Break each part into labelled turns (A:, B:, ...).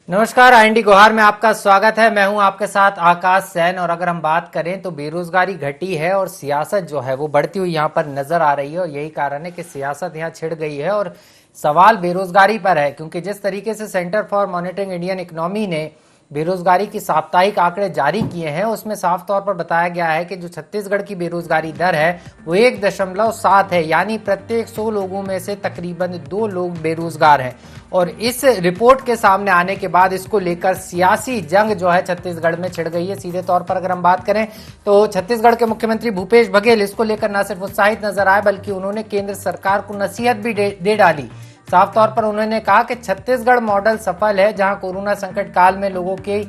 A: नमस्कार, आईएनडी गोहार में आपका स्वागत है। मैं हूं आपके साथ आकाश सैन। और अगर हम बात करें तो बेरोजगारी घटी है और सियासत जो है वो बढ़ती हुई यहां पर नजर आ रही है। और यही कारण है कि सियासत यहां छिड़ गई है और सवाल बेरोजगारी पर है, क्योंकि जिस तरीके से centre for monitoring Indian economy ने बेरोजगारी की साप्ताहिक आंकड़े जारी किए हैं, उसमें साफ तौर पर बताया गया है कि जो छत्तीसगढ़ की बेरोजगारी दर है वो 1.7 है, यानी प्रत्येक 100 लोगों में से तकरीबन 2 लोग बेरोजगार हैं। और इस रिपोर्ट के सामने आने के बाद इसको लेकर सियासी जंग जो है छत्तीसगढ़ में छिड़ गई है। सीधे तौर पर अगर हम बात करें तो छत्तीसगढ़ के मुख्यमंत्री भूपेश बघेल इसको लेकर न सिर्फ उत्साहित नजर आए, बल्कि उन्होंने केंद्र सरकार को नसीहत भी दे डाली। साफ तौर पर उन्होंने कहा कि छत्तीसगढ़ मॉडल सफल है, जहां कोरोना संकट काल में लोगों के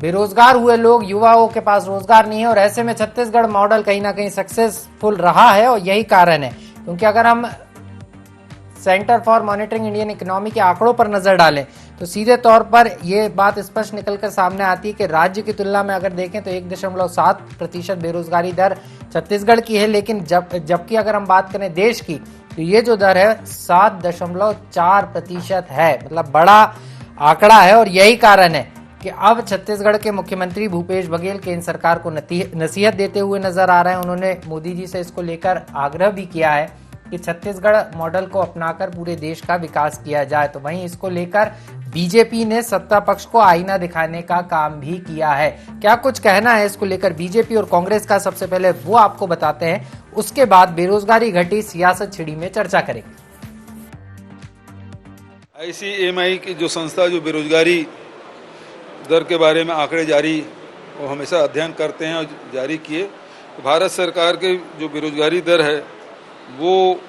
A: बेरोजगार हुए लोग, युवाओं के पास रोजगार नहीं है, और ऐसे में छत्तीसगढ़ मॉडल कहीं ना कहीं सक्सेसफुल रहा है। और यही कारण है, क्योंकि अगर हम centre for monitoring Indian economy के आंकड़ों पर नजर डालें तो सीधे तौर पर यह बात स्पष्ट निकलकर सामने आती है कि राज्य की तुलना में अगर देखें तो 1.7% बेरोजगारी दर छत्तीसगढ़ की है, लेकिन जबकि अगर हम बात करें देश की तो ये जो दर है 7.4% है। मतलब बड़ा आंकड़ा है। और यही कारण है कि अब छत्तीसगढ़ के मुख्यमंत्री भूपेश बघेल केंद्र सरकार को नसीहत देते हुए नजर आ रहे हैं। उन्होंने मोदी जी से इसको लेकर आग्रह भी किया है कि छत्तीसगढ़ मॉडल को अपनाकर पूरे देश का विकास किया जाए। तो वहीं इसको लेकर बीजेपी ने सत्ता पक्ष को आईना दिखाने का काम भी किया है। क्या कुछ कहना है इसको लेकर बीजेपी और कांग्रेस का, सबसे पहले वो आपको बताते हैं, उसके बाद बेरोजगारी घटी सियासत छिड़ी में चर्चा करेंगे।
B: ICMI की जो संस्था जो बेरोजगारी दर के बारे में आंकड़े जारी वो हमेशा अध्ययन करते हैं और जारी किए। भारत सरकार के जो बेरोजगारी दर है वो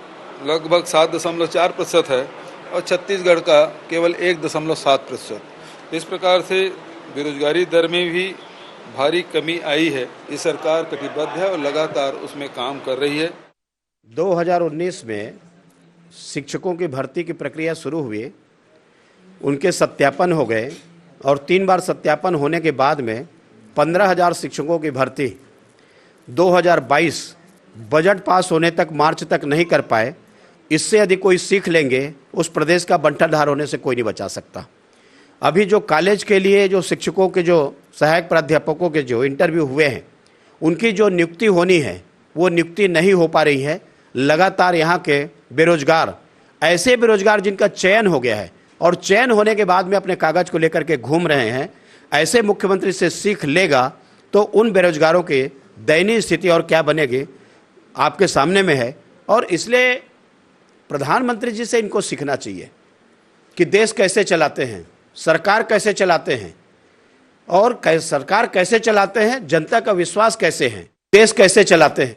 B: लगभग 7.4% है और छत्तीसगढ़ का केवल 1.7%। इस प्रकार से बेरोजगारी दर में भी भारी कमी आई है। ये सरकार कटिबद्ध है और लगातार उसमें काम कर रही है।
C: 2019 में शिक्षकों की भर्ती की प्रक्रिया शुरू हुई, उनके सत्यापन हो गए और 3 बार सत्यापन होने के बाद में 15,000 शिक्षकों की भर्ती 2022 बजट पास होने तक, मार्च तक नहीं कर पाए। इससे यदि कोई सीख लेंगे, उस प्रदेश का बंटरधार होने से कोई नहीं बचा सकता। अभी जो कॉलेज के लिए जो शिक्षकों के, जो सहायक प्राध्यापकों के जो इंटरव्यू हुए हैं, उनकी जो नियुक्ति होनी है वो नियुक्ति नहीं हो पा रही है। लगातार यहाँ के बेरोजगार, ऐसे बेरोजगार जिनका चयन हो गया है और चयन होने के बाद में अपने कागज को लेकर के घूम रहे हैं, ऐसे मुख्यमंत्री से सीख लेगा तो उन बेरोजगारों की दयनीय स्थिति और क्या बनेगी आपके सामने में है। और इसलिए प्रधानमंत्री जी से इनको सीखना चाहिए कि देश कैसे चलाते हैं, सरकार कैसे चलाते हैं और सरकार कैसे चलाते हैं, जनता का विश्वास कैसे है, देश कैसे चलाते हैं।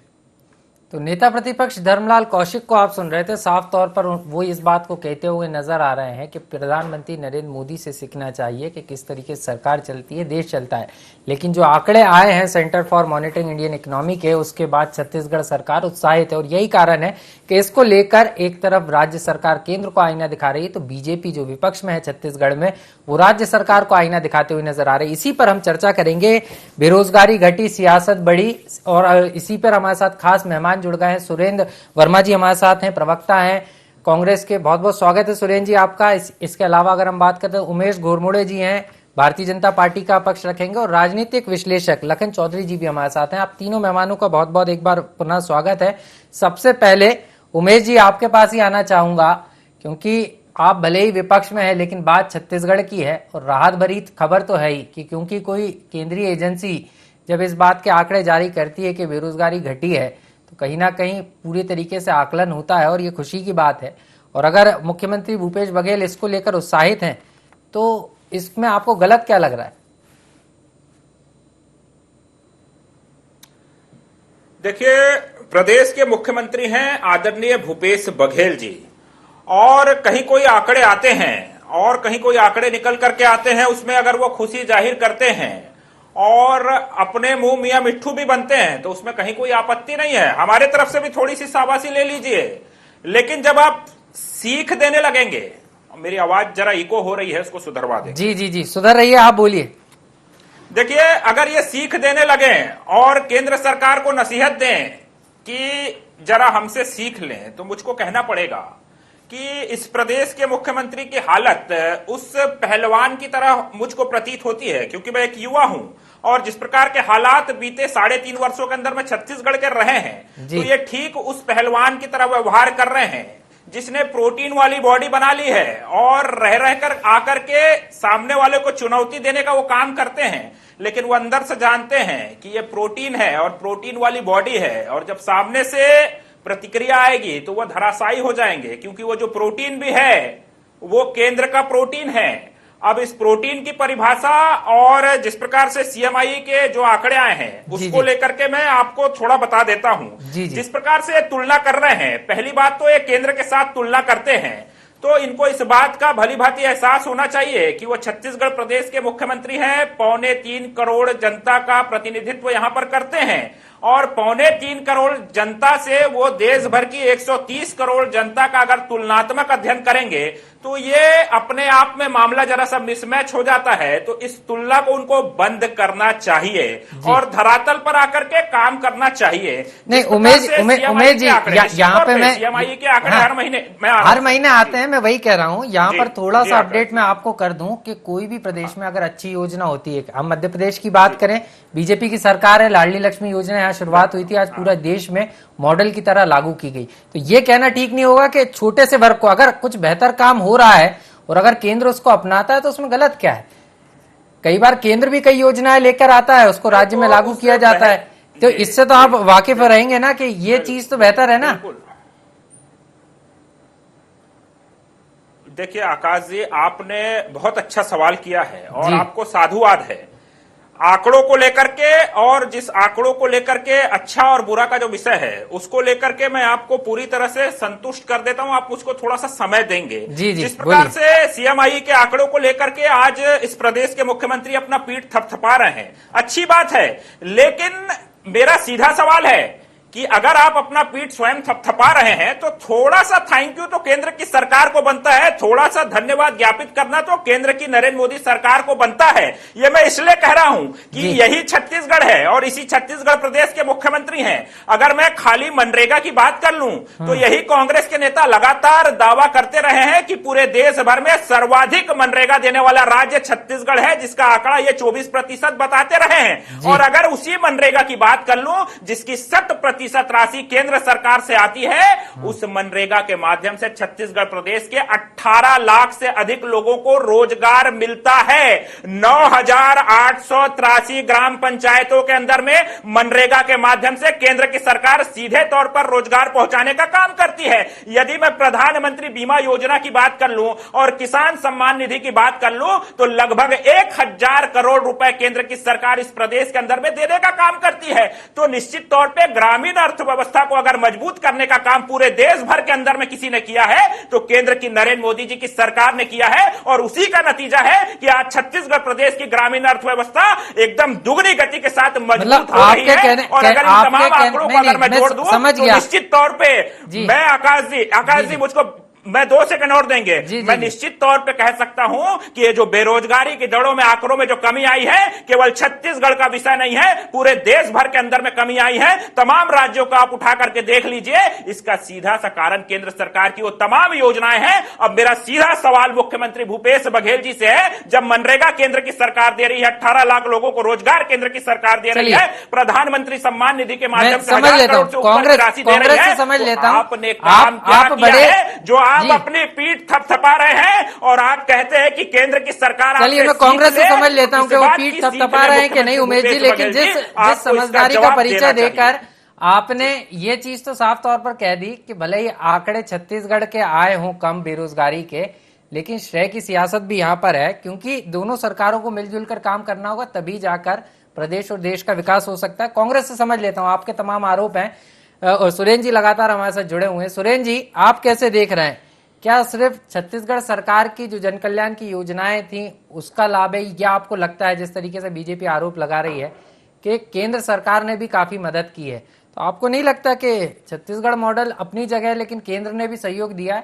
A: तो नेता प्रतिपक्ष धर्मलाल कौशिक को आप सुन रहे थे। साफ तौर पर वो इस बात को कहते हुए नजर आ रहे हैं कि प्रधानमंत्री नरेंद्र मोदी से सीखना चाहिए कि किस तरीके से सरकार चलती है, देश चलता है। लेकिन जो आंकड़े आए हैं centre for monitoring Indian economy के, उसके बाद छत्तीसगढ़ सरकार उत्साहित है। और यही कारण है कि इसको लेकर एक तरफ राज्य सरकार केंद्र को आईना दिखा रही है, तो बीजेपी जो विपक्ष में है छत्तीसगढ़ में, वो राज्य सरकार को आईना दिखाते हुए नजर आ रही है। इसी पर हम चर्चा करेंगे। बेरोजगारी घटी, सियासत बढ़ी, और इसी पर हमारे साथ खास मेहमान जुड़ गए हैं। सुरेंद्र वर्मा जी हमारे साथ हैं, प्रवक्ता हैं कांग्रेस के। बहुत बहुत स्वागत है सुरेंद्र जी आपका। इसके अलावा अगर हम बात करते हैं, उमेश घोरमुड़े जी हैं, भारतीय जनता पार्टी का पक्ष रखेंगे, और राजनीतिक विश्लेषक लखन चौधरी जी भी हमारे साथ हैं। आप तीनों मेहमानों का बहुत बहुत एक बार पुनः स्वागत है। सबसे पहले उमेश जी आपके पास ही आना चाहूंगा, क्योंकि आप भले ही विपक्ष में है लेकिन बात छत्तीसगढ़ की है और राहत भरी खबर तो है ही कि क्योंकि कोई केंद्रीय एजेंसी जब इस बात के आंकड़े जारी करती है कि बेरोजगारी घटी है तो कहीं ना कहीं पूरी तरीके से आकलन होता है और ये खुशी की बात है। और अगर मुख्यमंत्री भूपेश बघेल इसको लेकर उत्साहित हैं तो इसमें आपको गलत क्या लग रहा है?
D: देखिए, प्रदेश के मुख्यमंत्री हैं आदरणीय भूपेश बघेल जी, और कहीं कोई आंकड़े आते हैं और कहीं कोई आंकड़े निकल करके आते हैं, उसमें अगर वो खुशी जाहिर करते हैं और अपने मुंह मियां मिट्ठू भी बनते हैं तो उसमें कहीं कोई आपत्ति नहीं है। हमारे तरफ से भी थोड़ी सी शाबाशी ले लीजिए। लेकिन जब आप सीख देने लगेंगे, मेरी आवाज जरा इको हो रही है, उसको सुधरवा दें।
A: जी जी जी, सुधर रही है, आप बोलिए।
D: देखिए, अगर ये सीख देने लगे और केंद्र सरकार को नसीहत दें कि जरा हमसे सीख लें, तो मुझको कहना पड़ेगा कि इस प्रदेश के मुख्यमंत्री की हालत उस पहलवान की तरह मुझको प्रतीत होती है, क्योंकि मैं एक युवा हूं और जिस प्रकार के हालात बीते 3.5 वर्षों के अंदर में छत्तीसगढ़ के रहे हैं, तो ये ठीक उस पहलवान की तरह व्यवहार कर रहे हैं जिसने प्रोटीन वाली बॉडी बना ली है और रह रहकर आकर के सामने वाले को चुनौती देने का वो काम करते हैं, लेकिन वो अंदर से जानते हैं कि ये प्रोटीन है और प्रोटीन वाली बॉडी है, और जब सामने से प्रतिक्रिया आएगी तो वो धराशायी हो जाएंगे, क्योंकि वो जो प्रोटीन भी है वो केंद्र का प्रोटीन है। अब इस प्रोटीन की परिभाषा और जिस प्रकार से सीएमआई के जो आंकड़े आए हैं उसको लेकर के मैं आपको थोड़ा बता देता हूं। जिस प्रकार से तुलना कर रहे हैं, पहली बात तो ये केंद्र के साथ तुलना करते हैं, तो इनको इस बात का भली भांति एहसास होना चाहिए कि वो छत्तीसगढ़ प्रदेश के मुख्यमंत्री हैं, 3.25 करोड़ जनता का प्रतिनिधित्व यहां पर करते हैं, और 3.25 करोड़ जनता से वो देश भर की 130 करोड़ जनता का अगर तुलनात्मक अध्ययन करेंगे तो ये अपने आप में मामला जरा सा मिसमैच हो जाता है। तो इस तुलना को उनको बंद करना चाहिए और धरातल पर आकर के काम करना चाहिए।
A: नहीं, उमेश जी, यहाँ पे मैं
D: सीएमआई के आंकड़े
A: हर महीने आते हैं, मैं वही कह रहा हूँ। यहाँ पर थोड़ा सा अपडेट मैं आपको कर दूं कि कोई भी प्रदेश में अगर अच्छी योजना होती है, हम मध्य प्रदेश की बात करें, बीजेपी की सरकार है, लाडली लक्ष्मी योजना यहाँ शुरुआत हुई थी, आज पूरा देश में मॉडल की तरह लागू की गई। तो ये कहना ठीक नहीं होगा कि छोटे से वर्ग को अगर कुछ बेहतर काम हो रहा है और अगर केंद्र उसको अपनाता है तो उसमें गलत क्या है। कई बार केंद्र भी कई योजनाएं लेकर आता है, उसको राज्य में लागू किया जाता है, तो इससे तो आप वाकिफ रहेंगे ना कि ये चीज तो बेहतर है ना।
D: देखिए आकाश जी, आपने बहुत अच्छा सवाल किया है और आपको साधुवाद है। आंकड़ों को लेकर के और जिस आंकड़ों को लेकर के अच्छा और बुरा का जो विषय है उसको लेकर के मैं आपको पूरी तरह से संतुष्ट कर देता हूं, आप उसको थोड़ा सा समय देंगे। जिस प्रकार से सीएमआई के आंकड़ों को लेकर के आज इस प्रदेश के मुख्यमंत्री अपना पीठ थपथपा रहे हैं, अच्छी बात है, लेकिन मेरा सीधा सवाल है कि अगर आप अपना पीठ स्वयं थपथपा रहे हैं तो थोड़ा सा थैंक यू तो केंद्र की सरकार को बनता है, थोड़ा सा धन्यवाद ज्ञापित करना तो केंद्र की नरेंद्र मोदी सरकार को बनता है। ये मैं इसलिए कह रहा हूं कि यही छत्तीसगढ़ है और इसी छत्तीसगढ़ प्रदेश के मुख्यमंत्री हैं। अगर मैं खाली मनरेगा की बात कर लूं तो यही कांग्रेस के नेता लगातार दावा करते रहे हैं कि पूरे देश भर में सर्वाधिक मनरेगा देने वाला राज्य छत्तीसगढ़ है, जिसका आंकड़ा ये 24% बताते रहे हैं। और अगर उसी मनरेगा की बात कर लूं जिसकी 60% राशि केंद्र सरकार से आती है, उस मनरेगा के माध्यम से छत्तीसगढ़ प्रदेश के 18 लाख से अधिक लोगों को रोजगार मिलता है। 9,883 ग्राम पंचायतों के अंदर में मनरेगा के माध्यम से केंद्र की सरकार सीधे तौर पर रोजगार पहुंचाने का काम करती है। यदि मैं प्रधानमंत्री बीमा योजना की बात कर लूं और किसान सम्मान निधि की बात कर लूं तो लगभग 1,000 करोड़ रुपए केंद्र की सरकार इस प्रदेश के अंदर में देने का काम करती है। तो निश्चित तौर पर ग्रामीण अर्थव्यवस्था को अगर मजबूत करने का काम पूरे देश भर के अंदर में किसी ने किया है तो केंद्र की नरेंद्र मोदी जी की सरकार ने किया है, और उसी का नतीजा है कि आज छत्तीसगढ़ प्रदेश की ग्रामीण अर्थव्यवस्था एकदम दुगनी गति के साथ मजबूत हो रही है। और अगर इन तमाम आंकड़ों को अगर मैं जोड़ दूं तो निश्चित तौर पे मैं आकाश जी मुझको मैं 2 सेकंड और देंगे, मैं निश्चित तौर पे कह सकता हूं कि ये जो बेरोजगारी की दरों में आंकड़ों में जो कमी आई है केवल छत्तीसगढ़ का विषय नहीं है, पूरे देश भर के अंदर में कमी आई है। तमाम राज्यों को आप उठा करके देख लीजिए, इसका सीधा सा कारण केंद्र सरकार की वो तमाम योजनाएं हैं। अब मेरा सीधा सवाल मुख्यमंत्री भूपेश बघेल जी से है, जब मनरेगा केंद्र की सरकार दे रही है, 18 लाख लोगों को रोजगार केंद्र की सरकार दे रही है, प्रधानमंत्री सम्मान निधि के माध्यम से 1,000 करोड़ से ऊपर की राशि दे रही है,
A: समझ लेता हूं
D: आपने काम क्या किया है जो आप अपनी पीठ थपथपा रहे हैं और आप कहते हैं कि केंद्र की सरकार।
A: चलिए मैं कांग्रेस से समझ लेता हूं कि वो पीठ थपथपा रहे हैं कि नहीं उमेश जी, लेकिन जिस समझदारी का परिचय देकर आपने ये चीज तो साफ तौर पर कह दी कि भले ही आंकड़े छत्तीसगढ़ के आए हों कम बेरोजगारी के, लेकिन श्रेय की सियासत भी यहाँ पर है, क्योंकि दोनों सरकारों को मिलजुल कर काम करना होगा, तभी जाकर प्रदेश और देश का विकास हो सकता है। कांग्रेस से समझ लेता हूँ, आपके तमाम आरोप हैं और सुरेंद्र जी लगातार हमारे साथ जुड़े हुए हैं। सुरेंद्र जी, आप कैसे देख रहे हैं, क्या सिर्फ छत्तीसगढ़ सरकार की जो जन कल्याण की योजनाएं थी उसका लाभ है, या आपको लगता है जिस तरीके से बीजेपी आरोप लगा रही है कि केंद्र सरकार ने भी काफी मदद की है, तो आपको नहीं लगता कि छत्तीसगढ़ मॉडल अपनी जगह है लेकिन केंद्र ने भी सहयोग दिया है?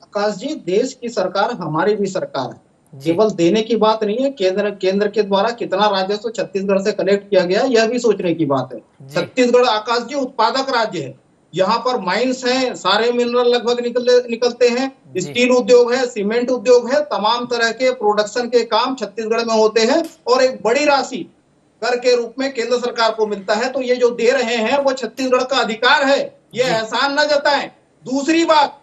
E: आकाश जी, देश की सरकार हमारी भी सरकार है, केवल देने की बात नहीं है। केंद्र के द्वारा कितना राजस्व छत्तीसगढ़ से कलेक्ट किया गया यह भी सोचने की बात है। छत्तीसगढ़ आकाश जी उत्पादक राज्य है, यहाँ पर माइंस हैं, सारे मिनरल लगभग निकलते हैं, स्टील उद्योग है, सीमेंट उद्योग है, तमाम तरह के प्रोडक्शन के काम छत्तीसगढ़ में होते हैं और एक बड़ी राशि कर के रूप में केंद्र सरकार को मिलता है। तो ये जो दे रहे हैं वो छत्तीसगढ़ का अधिकार है, ये एहसान न जताएं। दूसरी बात,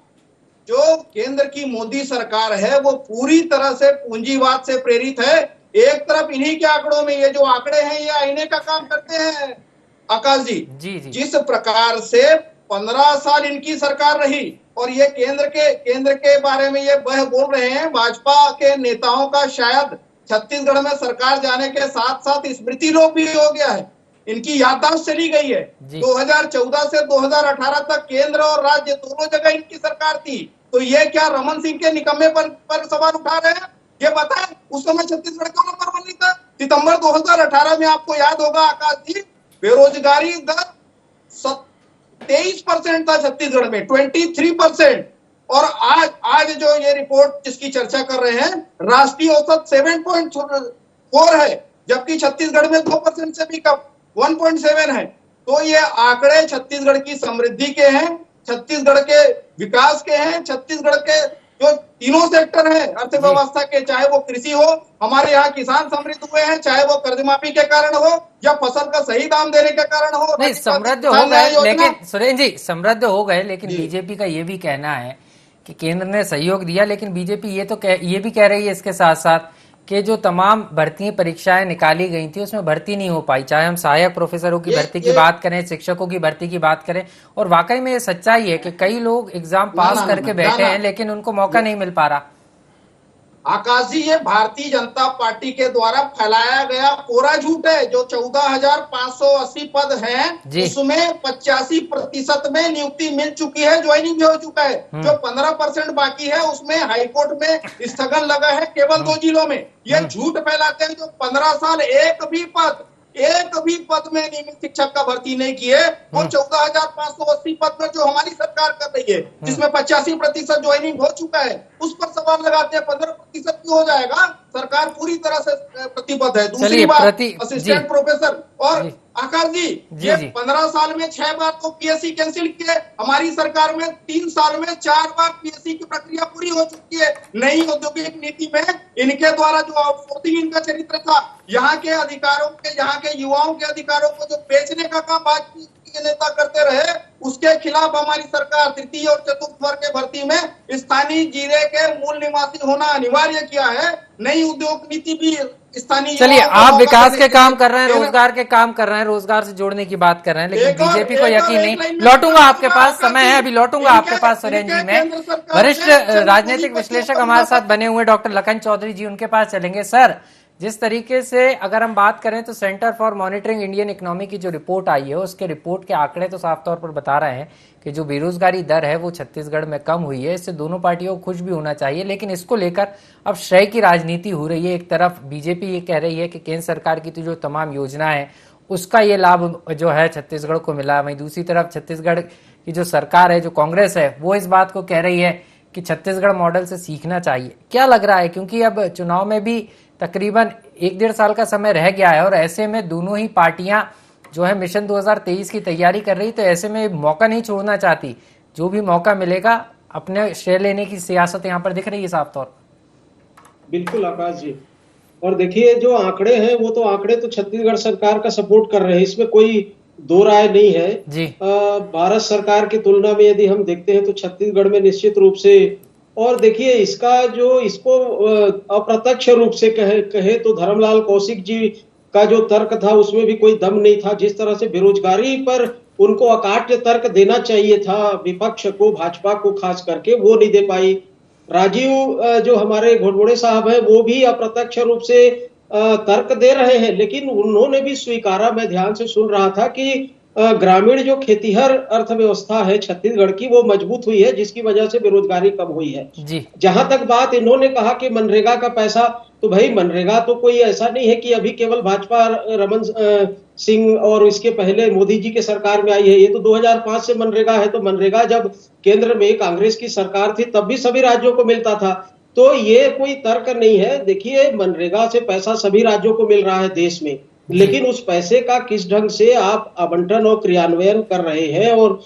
E: जो केंद्र की मोदी सरकार है वो पूरी तरह से पूंजीवाद से प्रेरित है। एक तरफ इन्हीं के आंकड़ों में ये जो आंकड़े हैं ये आईने का काम करते हैं आकाश जी। जिस प्रकार से 15 साल इनकी सरकार रही और ये केंद्र के बारे में ये वह बोल रहे हैं, भाजपा के नेताओं का शायद छत्तीसगढ़ में सरकार जाने के साथ साथ स्मृति लोप भी हो गया है, इनकी याददाश्त चली गई है। 2014 से 2018 तक केंद्र और राज्य दोनों जगह इनकी सरकार थी। तो ये क्या रमन सिंह के निकम्मे पर सवाल उठा रहे हैं? ये बताएं, उस समय छत्तीसगढ़ क्यों नंबर 1 नहीं था? सितंबर 2018 में आपको याद होगा आकाश जी, बेरोजगारी दर 23% था छत्तीसगढ़ में, 23%। और आज जो ये रिपोर्ट जिसकी चर्चा कर रहे हैं, राष्ट्रीय औसत 7.4 है, जबकि छत्तीसगढ़ में 2% से भी कम 1.7 है। तो ये आंकड़े छत्तीसगढ़ की समृद्धि के हैं, छत्तीसगढ़ के विकास के हैं, छत्तीसगढ़ के जो तीनों सेक्टर हैं अर्थव्यवस्था के, चाहे वो कृषि हो, हमारे यहाँ किसान समृद्ध हुए हैं, चाहे वो कर्ज माफी के कारण हो या फसल का सही दाम देने के कारण हो।
A: नहीं, समृद्ध हो गए, लेकिन सुरेन जी समृद्ध हो गए, लेकिन बीजेपी का ये भी कहना है कि केंद्र ने सहयोग दिया, लेकिन बीजेपी ये भी कह रही है इसके साथ साथ कि जो तमाम भर्ती परीक्षाएं निकाली गई थी उसमें भर्ती नहीं हो पाई, चाहे हम सहायक प्रोफेसरों की भर्ती की बात करें, शिक्षकों की भर्ती की बात करें। और वाकई में ये सच्चाई है कि कई लोग एग्जाम पास करके बैठे हैं लेकिन उनको मौका नहीं मिल पा रहा।
E: आकाश जी, ये भारतीय जनता पार्टी के द्वारा फैलाया गया कोरा झूठ है। जो 14,580 पद हैं उसमें 85% में नियुक्ति मिल चुकी है, ज्वाइनिंग भी हो चुका है। जो 15% बाकी है उसमें हाईकोर्ट में स्थगन लगा है केवल 2 जिलों में। ये झूठ फैलाते हैं। जो 15 साल एक भी पद में नियमित शिक्षक का भर्ती नहीं किए, वो 14,580 पद में जो हमारी सरकार कर रही है, जिसमें 85% ज्वाइनिंग हो चुका है, उस पर सवाल लगाते हैं 15% क्यों हो जाएगा? सरकार पूरी तरह से प्रतिबद्ध है। दूसरी बात, असिस्टेंट प्रोफेसर और आकाश जी, ये 15 साल में 6 बार तो पीएससी कैंसिल किए, हमारी सरकार में 3 साल में 4 बार पीएससी की प्रक्रिया पूरी हो चुकी है। नई औद्योगिक नीति में इनके द्वारा जो आउटसोर्सिंग इनका चरित्र था, यहाँ के अधिकारों के, यहाँ के युवाओं के अधिकारों को जो बेचने का काम भाजपा के नेता करते रहे, उसके खिलाफ हमारी सरकार तृतीय और चतुर्थ वर्ग के भर्ती में स्थानीय जिले के मूल निवासी होना अनिवार्य किया है। नई उद्योग नीति भी स्थानीय,
A: चलिए आप विकास के काम कर रहे हैं, रोजगार के काम कर रहे हैं, रोजगार से जोड़ने की बात कर रहे हैं, लेकिन बीजेपी को यकीन नहीं। लौटूंगा आपके पास, समय है अभी, लौटूंगा आपके पास सुरेन जी। में वरिष्ठ राजनीतिक विश्लेषक हमारे साथ बने हुए डॉक्टर लखन चौधरी जी, उनके पास चलेंगे। सर, जिस तरीके से अगर हम बात करें तो centre for monitoring Indian economy की जो रिपोर्ट आई है, उसके रिपोर्ट के आंकड़े तो साफ तौर पर बता रहे हैं कि जो बेरोजगारी दर है वो छत्तीसगढ़ में कम हुई है। इससे दोनों पार्टियों को खुश भी होना चाहिए, लेकिन इसको लेकर अब श्रेय की राजनीति हो रही है। एक तरफ बीजेपी ये कह रही है कि केंद्र सरकार की तो जो तमाम योजना है उसका ये लाभ जो है छत्तीसगढ़ को मिला, वहीं दूसरी तरफ छत्तीसगढ़ की जो सरकार है, जो कांग्रेस है, वो इस बात को कह रही है कि छत्तीसगढ़ मॉडल से सीखना चाहिए। क्या लग रहा है, क्योंकि अब चुनाव में भी तकरीबन 1-1.5 साल का समय रह गया है और ऐसे में दोनों ही पार्टियां जो है मिशन 2023 की तैयारी कर रही, तो ऐसे में मौका नहीं छोड़ना चाहती। जो भी मौका मिलेगा अपने श्रेय लेने की सियासत यहाँ पर दिख रही है साफ तौर।
F: बिल्कुल आकाश जी, और देखिए जो आंकड़े हैं वो तो आंकड़े तो छत्तीसगढ़ सरकार का सपोर्ट कर रहे हैं, इसमें कोई दो राय नहीं है जी। भारत सरकार की तुलना में यदि हम देखते हैं तो छत्तीसगढ़ में निश्चित रूप से, और देखिए इसका जो इसको अप्रत्यक्ष रूप से कहे तो धर्मलाल कौशिक जी का जो तर्क था उसमें भी कोई दम नहीं था। जिस तरह से बेरोजगारी पर उनको अकाट्य तर्क देना चाहिए था विपक्ष को, भाजपा को खास करके, वो नहीं दे पाई। राजीव जो हमारे घोड़बोड़े साहब है वो भी अप्रत्यक्ष रूप से तर्क दे रहे हैं, लेकिन उन्होंने भी स्वीकारा, मैं ध्यान से सुन रहा था, कि ग्रामीण जो खेतीहर अर्थव्यवस्था है छत्तीसगढ़ की वो मजबूत हुई है, जिसकी वजह से बेरोजगारी कम हुई है जी। जहां तक बात इन्होंने कहा कि मनरेगा का पैसा, तो भाई मनरेगा तो कोई ऐसा नहीं है कि अभी केवल भाजपा रमन सिंह और इसके पहले मोदी जी के सरकार में आई है, ये तो 2005 से मनरेगा है। तो मनरेगा जब केंद्र में कांग्रेस की सरकार थी तब भी सभी राज्यों को मिलता था, तो ये कोई तर्क नहीं है। देखिए मनरेगा से पैसा सभी राज्यों को मिल रहा है देश में, लेकिन उस पैसे का किस ढंग से आप आवंटन और क्रियान्वयन कर रहे हैं और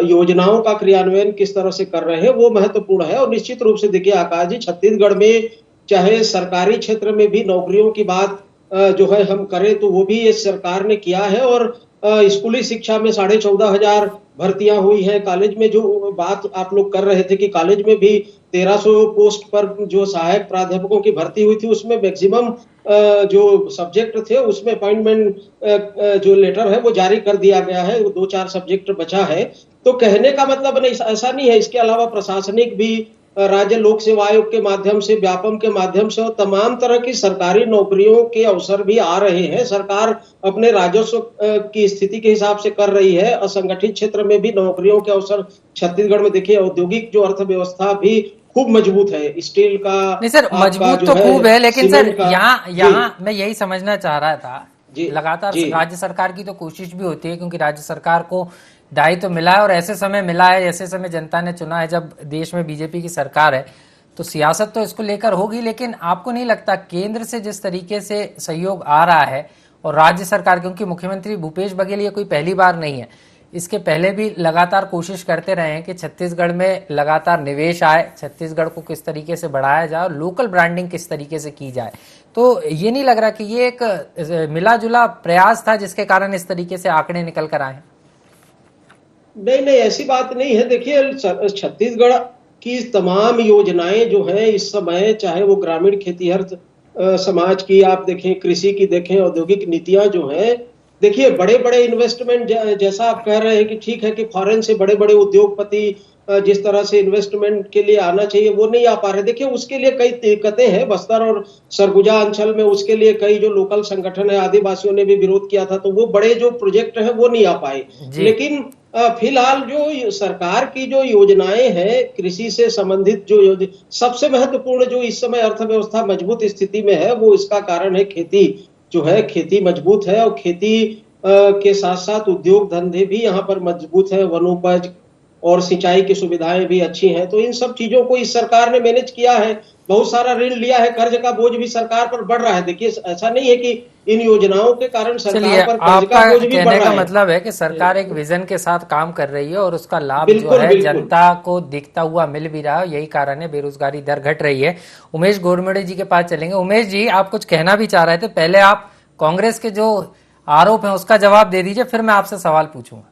F: योजनाओं का क्रियान्वयन किस तरह से कर रहे हैं वो महत्वपूर्ण है। और निश्चित रूप से देखिए आकाश जी, छत्तीसगढ़ में चाहे सरकारी क्षेत्र में भी नौकरियों की बात जो है हम करें तो वो भी ये सरकार ने किया है। और स्कूली शिक्षा में 14,500 भर्तियां हुई है। कॉलेज में जो बात आप लोग कर रहे थे कि कॉलेज में भी 1300 पोस्ट पर जो सहायक प्राध्यापकों की भर्ती हुई थी उसमें मैक्सिमम जो सब्जेक्ट थे उसमें अपॉइंटमेंट जो लेटर है वो जारी कर दिया गया है, 2-4 सब्जेक्ट बचा है। तो कहने का मतलब नहीं, ऐसा नहीं है। इसके अलावा प्रशासनिक भी राज्य लोक सेवा आयोग के माध्यम से, व्यापम के माध्यम से और तमाम तरह की सरकारी नौकरियों के अवसर भी आ रहे हैं। सरकार अपने राजस्व की स्थिति के हिसाब से कर रही है। असंगठित क्षेत्र में भी नौकरियों के अवसर छत्तीसगढ़ में देखिए, औद्योगिक जो अर्थव्यवस्था भी खूब मजबूत है। स्टील का
A: नहीं सर, मजबूत तो खूब है, लेकिन सर यहाँ मैं यही समझना चाह रहा था, लगातार राज्य सरकार की तो कोशिश भी होती है क्योंकि राज्य सरकार को दायित्व मिला है और ऐसे समय मिला है, ऐसे समय जनता ने चुना है जब देश में बीजेपी की सरकार है, तो सियासत तो इसको लेकर होगी। लेकिन आपको नहीं लगता केंद्र से जिस तरीके से सहयोग आ रहा है और राज्य सरकार, क्योंकि मुख्यमंत्री भूपेश बघेल ये कोई पहली बार नहीं है, इसके पहले भी लगातार कोशिश करते रहे हैं कि छत्तीसगढ़ में लगातार निवेश आए, छत्तीसगढ़ को किस तरीके से बढ़ाया जाए और लोकल ब्रांडिंग किस तरीके से की जाए, तो ये नहीं लग रहा कि ये एक मिला जुला प्रयास था जिसके कारण इस तरीके से आंकड़े निकल कर आए?
F: नहीं, ऐसी बात नहीं है। देखिए छत्तीसगढ़ की तमाम योजनाएं जो है इस समय, चाहे वो ग्रामीण खेतीहर समाज की आप देखें, कृषि की देखें, औद्योगिक नीतियां जो है, देखिए बड़े बड़े इन्वेस्टमेंट, जैसा आप कह रहे हैं कि ठीक है कि फॉरेन से बड़े बड़े उद्योगपति जिस तरह से इन्वेस्टमेंट के लिए आना चाहिए वो नहीं आ पा रहे। देखिए उसके लिए कई दिक्कतें हैं। बस्तर और सरगुजा अंचल में उसके लिए कई जो लोकल संगठन है, आदिवासियों ने भी विरोध किया था, तो वो बड़े जो प्रोजेक्ट हैं वो नहीं आ पाए। लेकिन फिलहाल जो सरकार की जो योजनाएं हैं कृषि से संबंधित, जो सबसे महत्वपूर्ण जो इस समय अर्थव्यवस्था मजबूत स्थिति में है वो इसका कारण है खेती जो है। खेती मजबूत है और खेती के साथ साथ उद्योग धंधे भी यहाँ पर मजबूत है, वनोपज और सिंचाई की सुविधाएं भी अच्छी हैं। तो इन सब चीजों को इस सरकार ने मैनेज किया है। बहुत सारा ऋण लिया है, कर्ज का बोझ भी सरकार पर बढ़ रहा है। देखिए ऐसा नहीं है कि इन योजनाओं के कारण सरकार पर कर्ज का बोझ भी बढ़ रहा है।
A: कहने का मतलब है कि सरकार एक विजन के साथ काम कर रही है और उसका लाभ जो है जनता को दिखता हुआ मिल भी रहा है। यही कारण है बेरोजगारी दर घट रही है। उमेश गोरमड़े जी के पास चलेंगे। उमेश जी, आप कुछ कहना भी चाह रहे थे, पहले आप कांग्रेस के जो आरोप है उसका जवाब दे दीजिए, फिर मैं आपसे सवाल पूछूंगा।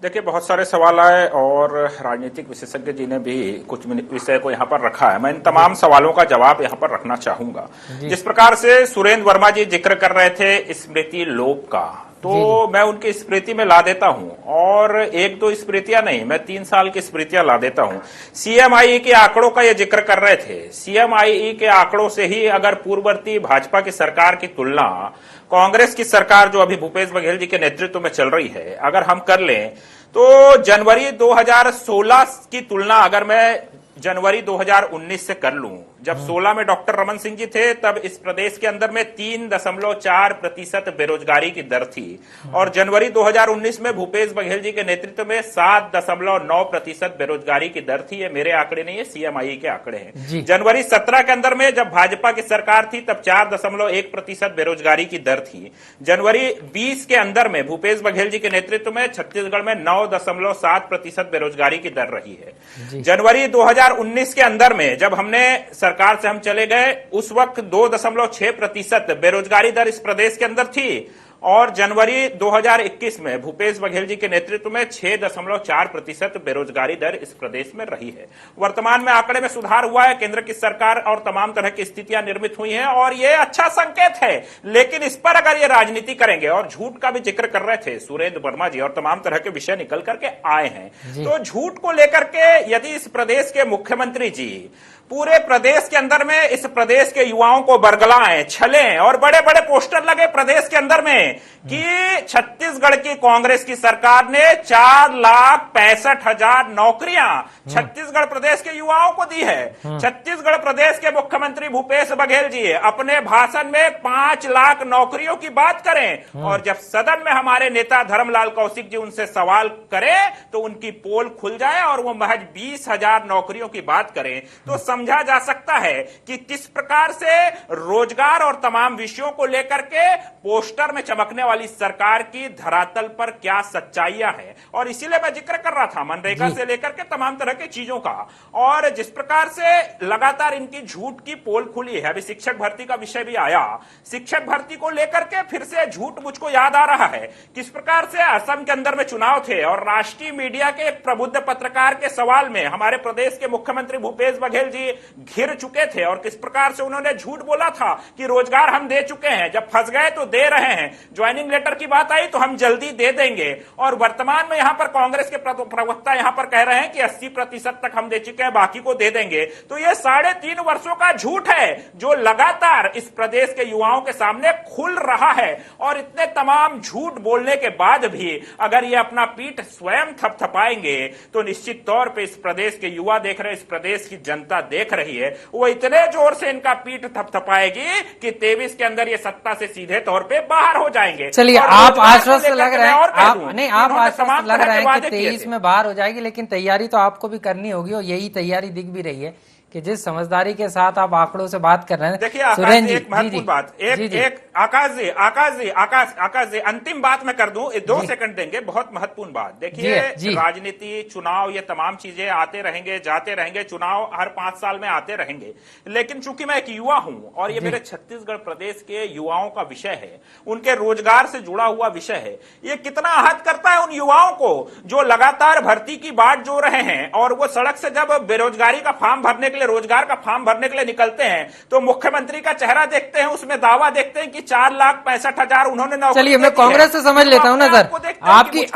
D: देखिए बहुत सारे सवाल आए और राजनीतिक विशेषज्ञ जी ने भी कुछ विषय को यहाँ पर रखा है। मैं इन तमाम सवालों का जवाब यहाँ पर रखना चाहूंगा। जिस प्रकार से सुरेंद्र वर्मा जी जिक्र कर रहे थे स्मृति लोप का, तो मैं उनकी स्मृति में ला देता हूं, और एक दो स्मृतियां नहीं, मैं 3 साल की स्मृतियां ला देता हूं। सीएमआई के आंकड़ों का ये जिक्र कर रहे थे। सीएमआई के आंकड़ों से ही अगर पूर्ववर्ती भाजपा की सरकार की तुलना कांग्रेस की सरकार जो अभी भूपेश बघेल जी के नेतृत्व में चल रही है अगर हम कर लें, तो जनवरी 2016 की तुलना अगर मैं जनवरी 2019 से कर लूं, जब 16 में डॉक्टर रमन सिंह जी थे तब इस प्रदेश के अंदर में 3.4% बेरोजगारी की दर थी, और जनवरी 2019 में भूपेश बघेल जी के नेतृत्व में 7.9% बेरोजगारी की दर थी। ये मेरे आंकड़े नहीं है, सीएमआई के आंकड़े हैं। जनवरी 17 के अंदर में जब भाजपा की सरकार थी तब 4.1% बेरोजगारी की दर थी। जनवरी 20 के अंदर में भूपेश बघेल जी के नेतृत्व में छत्तीसगढ़ में 9.7% बेरोजगारी की दर रही है। जनवरी 2019 के अंदर में जब हमने सरकार से हम चले गए उस वक्त 2.6% बेरोजगारी दर इस प्रदेश के अंदर थी, और जनवरी 2021 में भूपेश बघेल जी के नेतृत्व में 6.4% बेरोजगारी दर इस प्रदेश में रही है। वर्तमान में आंकड़े में सुधार हुआ है, केंद्र की सरकार और तमाम तरह की स्थितियां निर्मित हुई हैं और ये अच्छा संकेत है। लेकिन इस पर अगर ये राजनीति करेंगे, और झूठ का भी जिक्र कर रहे थे सुरेंद्र वर्मा जी और तमाम तरह के विषय निकल करके आए हैं, तो झूठ को लेकर के यदि इस प्रदेश के मुख्यमंत्री जी पूरे प्रदेश के अंदर में इस प्रदेश के युवाओं को बरगलाएं, छलें और बड़े बड़े पोस्टर लगे प्रदेश के अंदर में कि छत्तीसगढ़ की कांग्रेस की सरकार ने 4,65,000 नौकरियां छत्तीसगढ़ प्रदेश के युवाओं को दी है। छत्तीसगढ़ प्रदेश के मुख्यमंत्री भूपेश बघेल जी अपने भाषण में 5 लाख नौकरियों की बात करें, और जब सदन में हमारे नेता धर्मलाल कौशिक जी उनसे सवाल करें तो उनकी पोल खुल जाए और वो महज 20,000 नौकरियों की बात करें, तो समझा जा सकता है कि किस प्रकार से रोजगार और तमाम विषयों को लेकर के पोस्टर में चमकने वाली सरकार की धरातल पर क्या सच्चाइयां हैं। और इसीलिए मैं जिक्र कर रहा था मनरेगा से लेकर के तमाम तरह की चीजों का, और जिस प्रकार से लगातार इनकी झूठ की पोल खुली है। अभी शिक्षक भर्ती का विषय भी आया, शिक्षक भर्ती को लेकर के फिर से झूठ मुझको याद आ रहा है। किस प्रकार से असम के अंदर में चुनाव थे और राष्ट्रीय मीडिया के प्रबुद्ध पत्रकार के सवाल में हमारे प्रदेश के मुख्यमंत्री भूपेश बघेल जी घिर चुके थे, और किस प्रकार से उन्होंने झूठ बोला था कि रोजगार हम दे चुके हैं, जब फंस गए तो दे रहे हैं, ज्वाइनिंग लेटर की बात आई तो हम जल्दी दे देंगे। और वर्तमान में यहां पर कांग्रेस के प्रवक्ता यहां पर कह रहे हैं कि 80% तक हम दे चुके हैं, बाकी को दे देंगे। तो ये 3.5 वर्षों का झूठ है जो लगातार इस प्रदेश के युवाओं के सामने खुल रहा है। और इतने तमाम झूठ बोलने के बाद भी अगर ये अपना पीठ स्वयं थपथपाएंगे तो निश्चित तौर पे इस प्रदेश के युवा देख रहे हैं, इस प्रदेश की जनता देख रही है, वो इतने जोर से इनका पीठ थपथपाएगी कि 23 के अंदर ये सत्ता से सीधे तौर पे बाहर हो जाएंगे।
A: चलिए, आप आश्वस्त लग रहे हैं, आप आश्वस्त लग रहे हैं कि 23 में बाहर हो जाएगी, लेकिन तैयारी तो आपको भी करनी होगी और यही तैयारी दिख भी रही है कि जिस समझदारी के साथ आप आंकड़ों से बात कर रहे हैं।
D: देखिए सुरेंद्र जी, एक महत्वपूर्ण बात, एक आकाश जी अंतिम बात मैं कर दूं, 2 सेकंड देंगे, बहुत महत्वपूर्ण बात। देखिए राजनीति, चुनाव, ये तमाम चीजें आते रहेंगे, जाते रहेंगे, चुनाव हर 5 साल में आते रहेंगे, लेकिन चूंकि मैं एक युवा हूं और ये मेरे छत्तीसगढ़ प्रदेश के युवाओं का विषय है, उनके रोजगार से जुड़ा हुआ विषय है, ये कितना आहत करता है उन युवाओं को जो लगातार भर्ती की बाट जो रहे हैं, और वो सड़क से जब बेरोजगारी का फॉर्म भरने के लिए, रोजगार का फॉर्म भरने के लिए निकलते हैं तो मुख्यमंत्री का चेहरा देखते हैं, उसमें दावा देखते हैं कि 4,65,000 उन्होंने नौकरी।
A: चलिए, मैं कांग्रेस से समझ लेता हूं ना सर,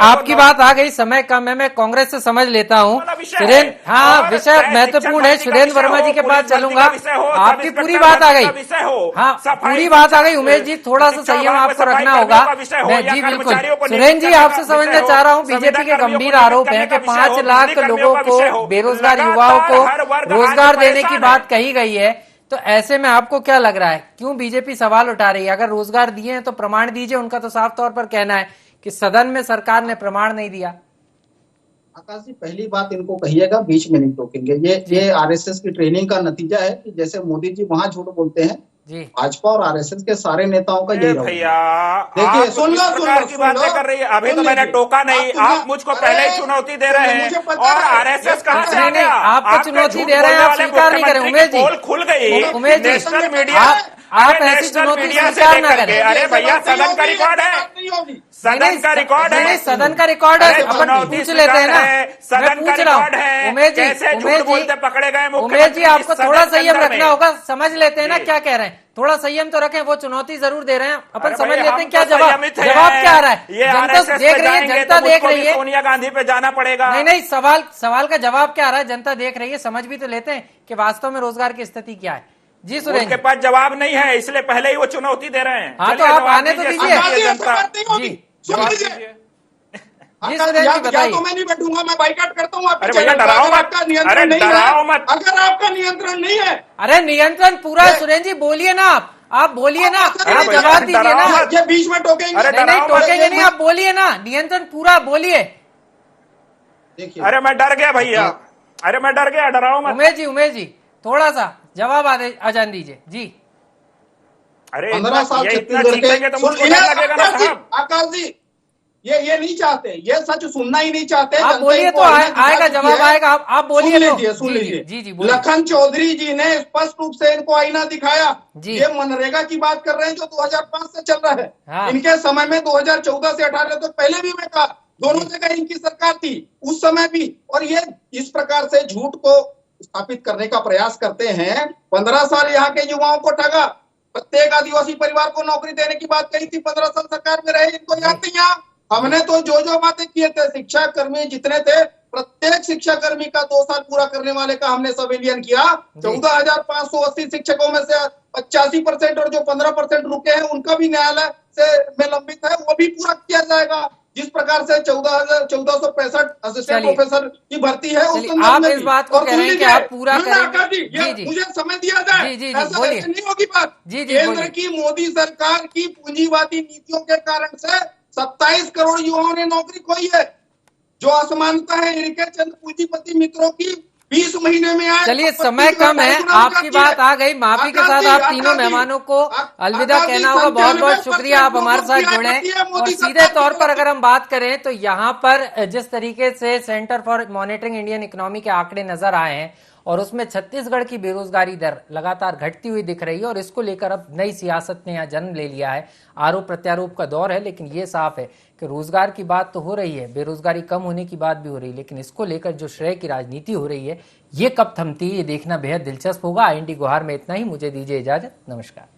A: आपकी बात आ गई, समय कम है, मैं कांग्रेस से समझ लेता हूं। सुरेंद्र, हाँ, विषय महत्वपूर्ण है, सुरेंद्र वर्मा जी के पास चलूंगा, आपकी पूरी बात आ गई, हाँ पूरी बात आ गई। उमेश जी, थोड़ा सा संयम आपको रखना होगा। जी बिल्कुल, सुरेंद्र जी, आपसे समझना चाह रहा हूँ, बीजेपी के गंभीर आरोप है कि 5 लाख लोगों को, बेरोजगार युवाओं को रोजगार देने की बात कही गई है, तो ऐसे में आपको क्या लग रहा है, क्यों बीजेपी सवाल उठा रही है? अगर रोजगार दिए हैं तो प्रमाण दीजिए। उनका तो साफ तौर पर कहना है कि सदन में सरकार ने प्रमाण नहीं दिया।
E: आकाश जी, पहली बात इनको कहिएगा, बीच में नहीं टोकेंगे। ये आरएसएस की ट्रेनिंग का नतीजा है कि जैसे मोदी जी वहां झूठ बोलते हैं, भाजपा और आरएसएस के सारे नेताओं का यही
D: भैया।
E: देखिए, सुन लो
D: की बातें कर रही है, अभी तो मैंने टोका नहीं, आप मुझको पहले ही चुनौती दे रहे हैं, और आरएसएस कहां से आ गया?
A: आपको चुनौती दे रहे हैं, आप स्वीकार नहीं करें। उमेश जी,
D: खुल गई,
A: उमेश जी,
D: नेशनल मीडिया,
A: आप ऐसी चुनौती स्वीकार ना करें।
D: अरे भैया, सदन का रिकॉर्ड है, सदन का रिकॉर्ड है,
A: सदन का रिकॉर्ड है, अपन पूछ लेते हैं ना,
D: सदन का रिकॉर्ड है।
A: उमेश जी,
D: पकड़े गए
A: उमेश जी, आपको थोड़ा संयम रखना होगा, समझ लेते हैं ना क्या कह रहे हैं, थोड़ा संयम तो रखें। वो चुनौती जरूर दे रहे हैं, अपन समझ लेते हैं क्या जवाब क्या आ रहा है। जनता देख रही है, जनता देख रही है,
D: सोनिया गांधी पे जाना पड़ेगा।
A: नहीं, सवाल का जवाब क्या आ रहा है, जनता देख रही है, समझ भी तो लेते हैं कि वास्तव में रोजगार की स्थिति क्या है। जी सुरेंद्र,
D: उनके पास जवाब नहीं है, इसलिए पहले ही वो चुनौती दे रहे हैं।
A: हाँ, तो आप आने तो दीजिए।
E: या तो मैं नहीं बैठूंगा, मैं बाइकाट करता हूँ।
D: अरे भैया, डराओ मत,
E: अरे डराओ मत, अगर आपका नियंत्रण नहीं है।
A: अरे नियंत्रण पूरा है सुरेंद्र जी, बोलिए ना, आप बोलिए ना, जवाब दीजिए ना।
E: ये बीच में टोकेंगे?
A: नहीं टोकेंगे नहीं, आप बोलिए ना, नियंत्रण पूरा बोलिए।
E: देखिए,
D: अरे मैं डर गया भैया, अरे मैं डर गया, डराओ मत।
A: उमेश जी थोड़ा सा जवाब आ जान दीजिए जी।
D: अरे
E: 15 साल छत्तीसगढ़ के, तो लगेगा ना साहब। आकाश जी, ये नहीं चाहते, ये सच सुनना ही नहीं चाहते।
A: आप बोलिए तो आएगा जवाब, आएगा। आप बोलिए,
E: सुन लीजिए।
A: जी,
E: लखन चौधरी जी ने स्पष्ट रूप से इनको आईना दिखाया। ये मनरेगा की बात कर रहे हैं जो 2005 से चल रहा है। हाँ। इनके समय में 2014 से 18 तो पहले भी मैं कहा, दोनों जगह इनकी सरकार थी उस समय भी, और ये इस प्रकार से झूठ को स्थापित करने का प्रयास करते हैं। 15 साल यहाँ के युवाओं को ठगा, प्रत्येक आदिवासी परिवार को नौकरी देने की बात कही थी, 15 साल सरकार में रहे, इनको याद नहीं। यहाँ हमने तो जो बातें किए थे, शिक्षा कर्मी जितने थे, प्रत्येक शिक्षा कर्मी का 2 साल पूरा करने वाले का हमने संविलियन किया। 14,580 शिक्षकों में से 85% और जो 15% रुके हैं उनका भी न्यायालय से में लंबित है, वो भी पूरा किया जाएगा। जिस प्रकार से 14,1465 असिस्टेंट प्रोफेसर की भर्ती है, उस
A: आप इस बात को कह रहे हैं कि आप पूरा करेंगे।
E: जी, मुझे समय दिया जाए, ऐसा नहीं होगी बात। केंद्र की मोदी सरकार की पूंजीवादी नीतियों के कारण से 27 करोड़ युवाओं ने नौकरी खोई है। जो असमानता है इनके चंद पूंजीपति मित्रों की 20 महीने में आए।
A: चलिए समय कम है, आपकी बात आ गई। माफी के साथ आप तीनों मेहमानों को अलविदा कहना होगा। बहुत बहुत शुक्रिया, आप हमारे साथ जुड़े। और सीधे तौर पर अगर हम बात करें तो यहाँ पर जिस तरीके से centre for monitoring Indian economy के आंकड़े नजर आए हैं और उसमें छत्तीसगढ़ की बेरोजगारी दर लगातार घटती हुई दिख रही है और इसको लेकर अब नई सियासत ने यहाँ जन्म ले लिया है। आरोप प्रत्यारोप का दौर है, लेकिन ये साफ है कि रोजगार की बात तो हो रही है, बेरोजगारी कम होने की बात भी हो रही है, लेकिन इसको लेकर जो श्रेय की राजनीति हो रही है ये कब थमती है ये देखना बेहद दिलचस्प होगा। IND गुहार में इतना ही, मुझे दीजिए इजाजत, नमस्कार।